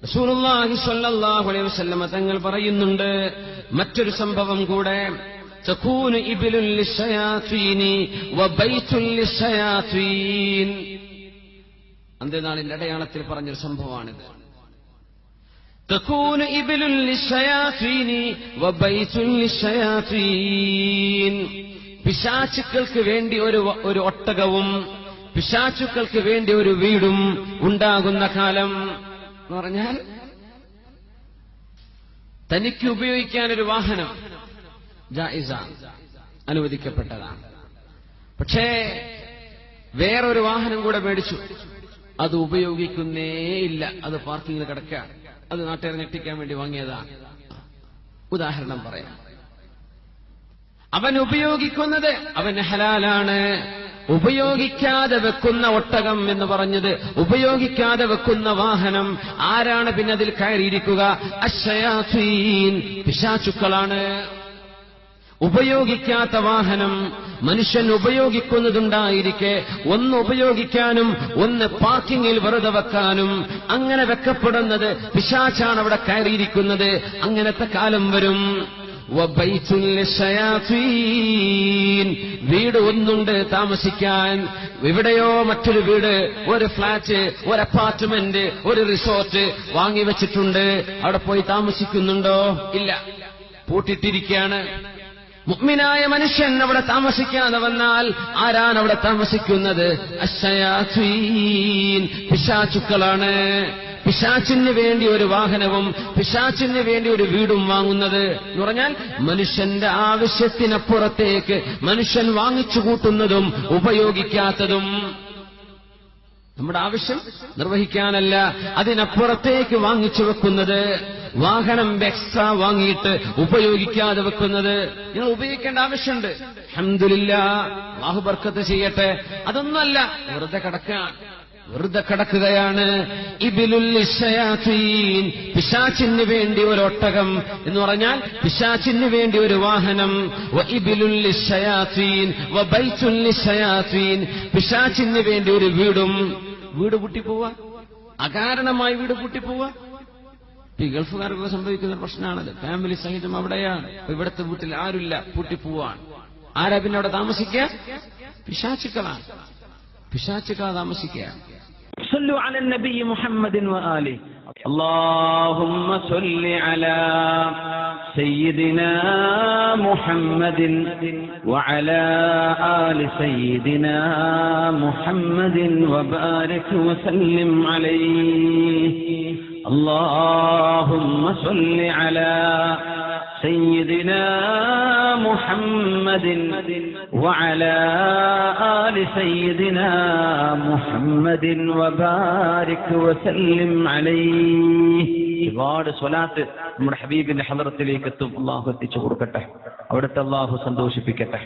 റസൂലുള്ളാഹി സ്വല്ലല്ലാഹു അലൈഹി വസല്ലം തങ്ങൾ പറയുന്നുണ്ട് മറ്റൊരു സംഭവം കൂടെ, തകൂനു ഇബ്ലുൽ ലിശയാതീനി വബൈതുൽ ലിശയാതീൻ. അന്ത്യനാളിന്റെ അടയാളത്തിൽ പറഞ്ഞൊരു സംഭവമാണിത്. തകൂനു ഇബ്ലുൽ ലിശയാതീനി വബൈതുൽ ലിശയാതീൻ. പിശാചുക്കൾക്ക് വേണ്ടി ഒരു ഒട്ടകവും പിശാചുക്കൾക്ക് വേണ്ടി ഒരു വീടും ഉണ്ടാകുന്ന കാലം എന്ന് പറഞ്ഞാൽ, തനിക്ക് ഉപയോഗിക്കാൻ ഒരു വാഹനം ജായിസാണ്, അനുവദിക്കപ്പെട്ടതാണ്. പക്ഷേ വേറൊരു വാഹനം കൂടെ മേടിച്ചു, അത് ഉപയോഗിക്കുന്നേയില്ല, അത് പാർക്കിങ്ങിൽ കിടക്കുക, അത് നാട്ടുകാരെ ഞെട്ടിക്കാൻ വേണ്ടി വാങ്ങിയതാണ്. ഉദാഹരണം പറയാം, അവൻ ഉപയോഗിക്കുന്നത് അവന് ഹലാലാണ്. ഉപയോഗിക്കാതെ വെക്കുന്ന ഒട്ടകം എന്ന് പറഞ്ഞത്, ഉപയോഗിക്കാതെ വെക്കുന്ന വാഹനം ആരാണ് പിന്നെ അതിൽ കയറിയിരിക്കുക? അശ്ശയാതീൻ, പിശാചുക്കളാണ്. ഉപയോഗിക്കാത്ത വാഹനം മനുഷ്യൻ ഉപയോഗിക്കുന്നതുണ്ടായിരിക്കെ ഒന്ന് ഉപയോഗിക്കാനും ഒന്ന് പാർക്കിങ്ങിൽ വെറുതെ വെക്കാനും അങ്ങനെ വെക്കപ്പെടുന്നത് പിശാചാണ് അവിടെ കയറിയിരിക്കുന്നത്. അങ്ങനത്തെ കാലം വരും. വീട് ഒന്നുണ്ട് താമസിക്കാൻ, എവിടെയോ മറ്റൊരു വീട്, ഒരു ഫ്ലാറ്റ്, ഒരു അപ്പാർട്ട്മെന്റ്, ഒരു റിസോർട്ട് വാങ്ങിവെച്ചിട്ടുണ്ട്. അവിടെ പോയി താമസിക്കുന്നുണ്ടോ? ഇല്ല, പൂട്ടിട്ടിരിക്കുകയാണ്. മുഅ്മിനായ മനുഷ്യൻ അവിടെ താമസിക്കാതെ വന്നാൽ ആരാണ് അവിടെ താമസിക്കുന്നത്? അശ്ശയാതീൻ, പിശാചുക്കളാണ്. പിശാചിന് വേണ്ടി ഒരു വാഹനവും പിശാചിന് വേണ്ടി ഒരു വീടും വാങ്ങുന്നത് എന്ന് പറഞ്ഞാൽ, മനുഷ്യന്റെ ആവശ്യത്തിനപ്പുറത്തേക്ക് മനുഷ്യൻ വാങ്ങിച്ചു കൂട്ടുന്നതും ഉപയോഗിക്കാത്തതും. നമ്മുടെ ആവശ്യം നിർവഹിക്കാനല്ല, അതിനപ്പുറത്തേക്ക് വാങ്ങിച്ചു വെക്കുന്നത്. വാഹനം എക്സ്ട്രാ വാങ്ങിയിട്ട് ഉപയോഗിക്കാതെ വെക്കുന്നത്. നിങ്ങൾ ഉപയോഗിക്കേണ്ട ആവശ്യമുണ്ട്, അൽഹംദുലില്ലാഹ്, അല്ലാഹു ബർക്കത്ത് ചെയ്യട്ടെ. അതൊന്നല്ല, വെറുതെ കിടക്കുകയാണ്. ഇബ്ലുൽ ലിശയാതീൻ, പിശാചിന് വേണ്ടി ഒരു ഒട്ടകം എന്ന് പറഞ്ഞാൽ പിശാചിന് വേണ്ടി ഒരു വാഹനം. വ ഇബ്ലുൽ ലിശയാതീൻ വബൈതുൽ ലിശയാതീൻ, പിശാചിന് വേണ്ടി ഒരു വീടും. വീട് പൂട്ടിപ്പോവാ, അകാരണമായി വീട് പൂട്ടിപ്പോവാ. ഈ ഗൾഫുകാർക്കൊക്കെ സംഭവിക്കുന്ന പ്രശ്നമാണത്. ഫാമിലി സഹിതം അവിടെയാണ്, ഇവിടുത്തെ വീട്ടിൽ ആരുമില്ല, പൂട്ടിപ്പോവാണ്. ആരാ പിന്നെ അവിടെ താമസിക്കുക? പിശാചുക്കളാണ്. പിശാചുക്കളാ താമസിക്കുക. صلوا على النبي محمد وآله. اللهم صل على سيدنا محمد وعلى آل سيدنا محمد وبارك وسلم عليه. اللهم صل على سيدنا محمد وعلى آل سيدنا محمد وبارك وسلم عليه. ഒരുപാട് സ്വലാത്ത് നമ്മുടെ ഹബീബിന്റെ ഹളറത്തിലേക്ക് എത്തും. അല്ലാഹു എത്തിച്ചു കൊടുക്കട്ടെ, അവിടുത്തെ അല്ലാഹു സന്തോഷിപ്പിക്കട്ടെ.